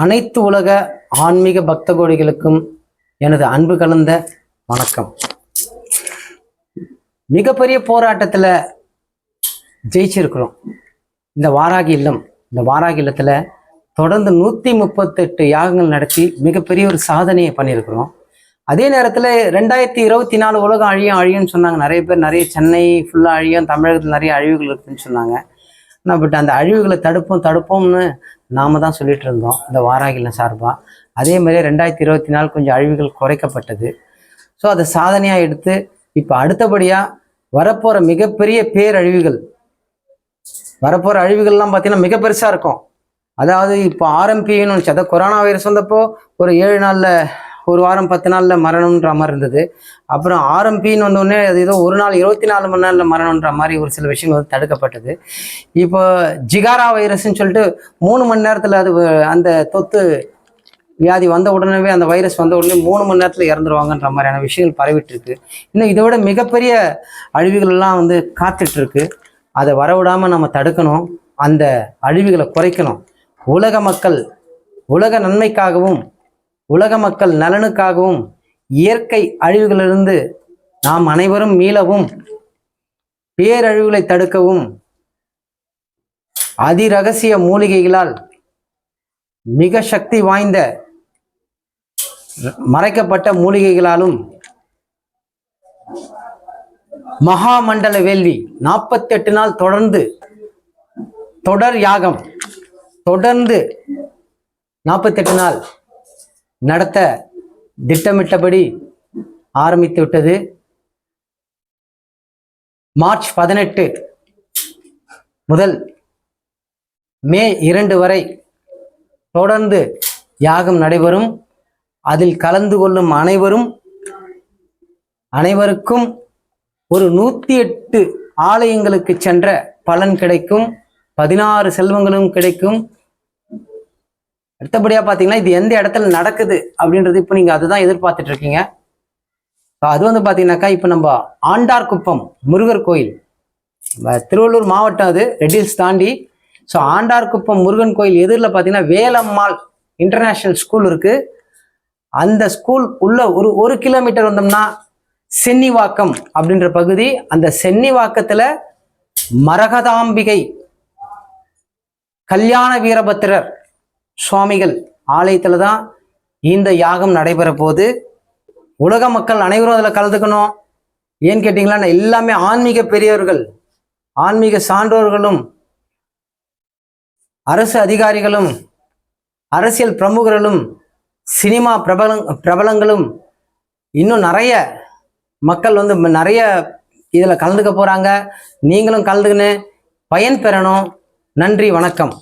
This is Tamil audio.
அனைத்து உலக ஆன்மீக பக்த கோடிகளுக்கும் எனது அன்பு கலந்த வணக்கம். மிகப்பெரிய போராட்டத்தில் ஜெயிச்சிருக்கிறோம். இந்த வாராகி இல்லத்தில் தொடர்ந்து 138 யாகங்கள் நடத்தி மிகப்பெரிய ஒரு சாதனையை பண்ணியிருக்கிறோம். அதே நேரத்தில் 2024 உலகம் அழியும்னு சொன்னாங்க. நிறைய பேர் சென்னை ஃபுல்லாக அழியும், தமிழகத்தில் நிறைய அழிவுகள் இருக்குதுன்னு சொன்னாங்க. பட் அந்த அழிவுகளை தடுப்போம்னு நாம தான் சொல்லிட்டு இருந்தோம் இந்த வாராகிலம் சார்பாக. அதே மாதிரி 2024 கொஞ்சம் அழிவுகள் குறைக்கப்பட்டது. ஸோ அதை சாதனையாக எடுத்து இப்போ அடுத்தபடியாக வரப்போகிற மிகப்பெரிய வரப்போகிற அழிவுகள்லாம் பார்த்தீங்கன்னா மிக பெருசாக இருக்கும். அதாவது இப்போ ஆர்எம்பின்னு வந்துச்சு. அதாவது கொரோனா வைரஸ் வந்தப்போ ஒரு 7 நாளில், ஒரு வாரம் 10 நாளில் மரணம்ன்ற மாதிரி இருந்தது. அப்புறம் ஆர்எம்பின்னு வந்தோடனே அது ஏதோ ஒரு நாள் 24 மணி நேரத்தில் மரணம்ன்ற மாதிரி ஒரு சில விஷயங்கள் வந்து தடுக்கப்பட்டது. இப்போ ஜிகாரா வைரஸ்ன்னு சொல்லிட்டு 3 மணி நேரத்தில் அது அந்த தொத்து வியாதி வந்த உடனே, அந்த வைரஸ் வந்த உடனே 3 மணி நேரத்தில் இறந்துருவாங்கன்ற மாதிரியான விஷயங்கள் பரவிட்டு இருக்கு. இன்னும் இதை விட மிகப்பெரிய அழிவுகள் எல்லாம் வந்து காத்துட்டு இருக்கு. அதை வரவிடாமல் நம்ம தடுக்கணும், அந்த அழிவுகளை குறைக்கணும். உலக நன்மைக்காகவும் உலக மக்கள் நலனுக்காகவும் இயற்கை அழிவுகளிலிருந்து நாம் அனைவரும் மீளவும், பேரழிவுகளை தடுக்கவும் அதிரகசிய மூலிகைகளால் மிக சக்தி வாய்ந்த மறைக்கப்பட்ட மூலிகைகளாலும் மகாமண்டல வேள்வி 48 நாள் தொடர் யாகம் தொடர்ந்து 48 நாள் நடத்த திட்டமிட்டபடி ஆரம்பித்து விட்டது. மார்ச் 18 முதல் மே 2 வரை தொடர்ந்து யாகம் நடைபெறும். அதில் கலந்து கொள்ளும் அனைவருக்கும் ஒரு 108 ஆலயங்களுக்கு சென்ற பலன் கிடைக்கும், 16 செல்வங்களும் கிடைக்கும். அடுத்தபடியாக பார்த்தீங்கன்னா இது எந்த இடத்துல நடக்குது அப்படின்றது இப்போ நீங்கள் அதுதான் எதிர்பார்த்துட்டு இருக்கீங்க. அது வந்து பார்த்தீங்கன்னாக்கா இப்போ நம்ம ஆண்டார்குப்பம் முருகர் கோயில், திருவள்ளூர் மாவட்டம், அது ரெட் ஹில்ஸ் தாண்டி. ஸோ ஆண்டார்குப்பம் முருகன் கோயில் எதிரில் பார்த்தீங்கன்னா வேலம்மாள் இன்டர்நேஷ்னல் ஸ்கூல் இருக்குது. அந்த ஸ்கூல் உள்ள ஒரு கிலோமீட்டர் வந்தோம்னா சென்னிவாக்கம் அப்படின்ற பகுதி. அந்த சென்னிவாக்கத்தில் மரகதாம்பிகை கல்யாண வீரபத்திரர் சுவாமிகள் ஆலயத்துல தான் இந்த யாகம் நடைபெற போது. உலக மக்கள் அனைவரும் அதில் கலந்துக்கணும். ஏன்னு கேட்டீங்களா, எல்லாமே ஆன்மீக பெரியவர்கள், ஆன்மீக சான்றோர்களும், அரசு அதிகாரிகளும், அரசியல் பிரமுகர்களும், சினிமா பிரபலங்களும், இன்னும் நிறைய மக்கள் வந்து நிறைய இதில் கலந்துக்க போறாங்க. நீங்களும் கலந்துக்கின்னு பயன் பெறணும். நன்றி, வணக்கம்.